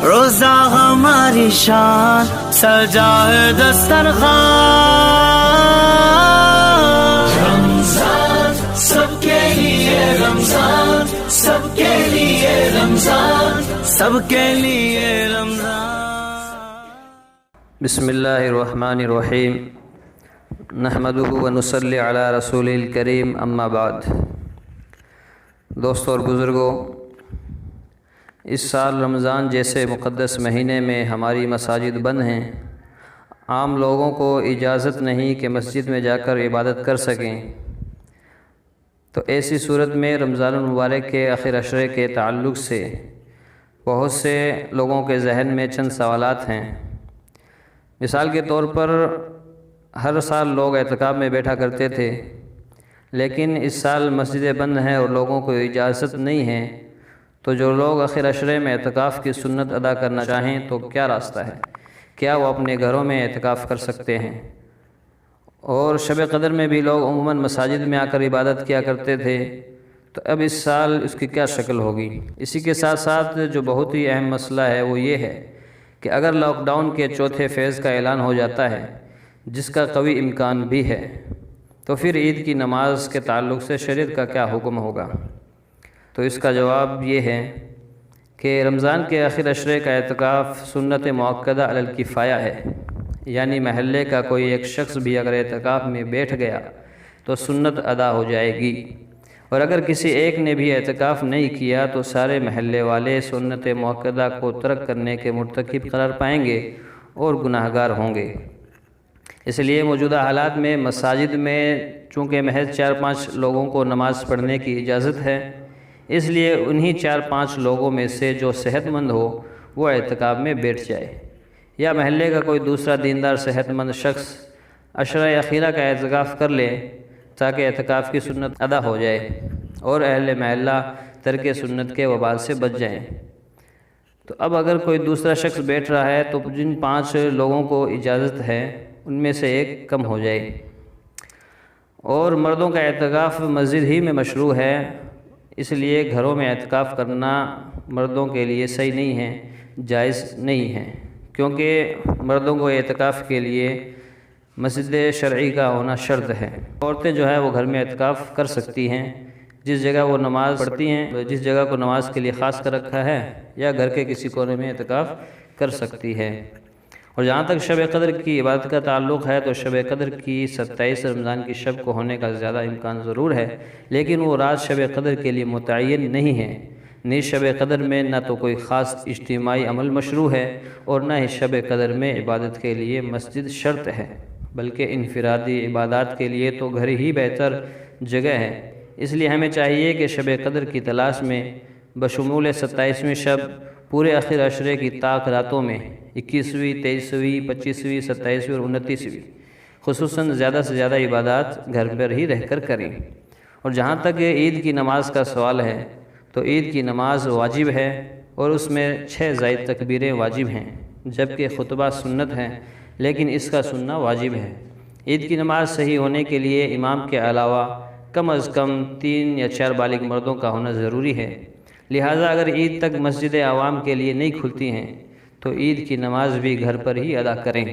روزہ ہماری شان سجائے دسترخوان، رمضان سب کے لیے رمضان، سب کے لیے رمضان، سب کے لیے رمضان۔ بسم اللہ الرحمن الرحیم، نحمدہ ونصلی علی رسول الکریم، اما بعد۔ دوستوں اور بزرگوں، اس سال رمضان جیسے مقدس مہینے میں ہماری مساجد بند ہیں، عام لوگوں کو اجازت نہیں کہ مسجد میں جا کر عبادت کر سکیں، تو ایسی صورت میں رمضان المبارک کے آخر عشرے کے تعلق سے بہت سے لوگوں کے ذہن میں چند سوالات ہیں۔ مثال کے طور پر ہر سال لوگ اعتکاف میں بیٹھا کرتے تھے، لیکن اس سال مسجدیں بند ہیں اور لوگوں کو اجازت نہیں ہے، تو جو لوگ آخر عشرے میں اعتکاف کی سنت ادا کرنا چاہیں تو کیا راستہ ہے؟ کیا وہ اپنے گھروں میں اعتکاف کر سکتے ہیں؟ اور شب قدر میں بھی لوگ عموماً مساجد میں آ کر عبادت کیا کرتے تھے، تو اب اس سال اس کی کیا شکل ہوگی؟ اسی کے ساتھ ساتھ جو بہت ہی اہم مسئلہ ہے وہ یہ ہے کہ اگر لاک ڈاؤن کے چوتھے فیز کا اعلان ہو جاتا ہے، جس کا قوی امکان بھی ہے، تو پھر عید کی نماز کے تعلق سے شریعت کا کیا حکم ہوگا؟ تو اس کا جواب یہ ہے کہ رمضان کے آخر عشرے کا اعتکاف سنت مؤکدہ علی الکفایہ ہے، یعنی محلے کا کوئی ایک شخص بھی اگر اعتکاف میں بیٹھ گیا تو سنت ادا ہو جائے گی، اور اگر کسی ایک نے بھی اعتکاف نہیں کیا تو سارے محلے والے سنت مؤکدہ کو ترک کرنے کے مرتکب قرار پائیں گے اور گناہگار ہوں گے۔ اس لیے موجودہ حالات میں مساجد میں چونکہ محض 4-5 لوگوں کو نماز پڑھنے کی اجازت ہے، اس لیے انہی 4-5 لوگوں میں سے جو صحت مند ہو وہ اعتکاف میں بیٹھ جائے، یا محلے کا کوئی دوسرا دیندار صحت مند شخص عشرہ اخیرہ کا اعتکاف کر لے تاکہ اعتکاف کی سنت ادا ہو جائے اور اہل محلہ ترک سنت کے وبال سے بچ جائیں۔ تو اب اگر کوئی دوسرا شخص بیٹھ رہا ہے تو جن 5 لوگوں کو اجازت ہے ان میں سے ایک کم ہو جائے۔ اور مردوں کا اعتکاف مسجد ہی میں مشروع ہے، اس لیے گھروں میں اعتکاف کرنا مردوں کے لیے صحیح نہیں ہے، جائز نہیں ہے، کیونکہ مردوں کو اعتکاف کے لیے مسجد شرعی کا ہونا شرط ہے۔ عورتیں جو ہے وہ گھر میں اعتکاف کر سکتی ہیں، جس جگہ وہ نماز پڑھتی ہیں، جس جگہ کو نماز کے لیے خاص کر رکھا ہے، یا گھر کے کسی کونے میں اعتکاف کر سکتی ہے۔ اور جہاں تک شب قدر کی عبادت کا تعلق ہے تو شب قدر کی 27 رمضان کی شب کو ہونے کا زیادہ امکان ضرور ہے، لیکن وہ رات شب قدر کے لیے متعین نہیں ہے۔ نیز شب قدر میں نہ تو کوئی خاص اجتماعی عمل مشروع ہے اور نہ ہی شب قدر میں عبادت کے لیے مسجد شرط ہے، بلکہ انفرادی عبادات کے لیے تو گھر ہی بہتر جگہ ہے۔ اس لیے ہمیں چاہیے کہ شب قدر کی تلاش میں بشمول 27ویں شب، پورے آخر عشرے کی طاق راتوں میں 21ویں، 23ویں، 25ویں، 27ویں اور 29ویں خصوصاً زیادہ سے زیادہ عبادات گھر پر ہی رہ کر کریں۔ اور جہاں تک عید کی نماز کا سوال ہے تو عید کی نماز واجب ہے اور اس میں 6 زائد تکبیریں واجب ہیں، جبکہ خطبہ سنت ہے، لیکن اس کا سننا واجب ہے۔ عید کی نماز صحیح ہونے کے لیے امام کے علاوہ کم از کم 3 یا 4 بالغ مردوں کا ہونا ضروری ہے۔ لہٰذا اگر عید تک مسجد عوام کے لیے نہیں کھلتی ہیں تو عید کی نماز بھی گھر پر ہی ادا کریں،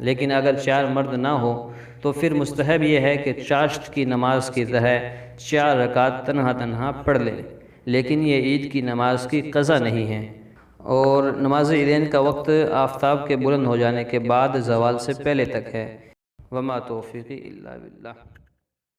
لیکن اگر 4 مرد نہ ہو تو پھر مستحب یہ ہے کہ چاشت کی نماز کی طرح 4 رکعت تنہا پڑھ لیں، لیکن یہ عید کی نماز کی قضا نہیں ہے۔ اور نماز عیدین کا وقت آفتاب کے بلند ہو جانے کے بعد زوال سے پہلے تک ہے۔ وما توفیقی الا باللہ۔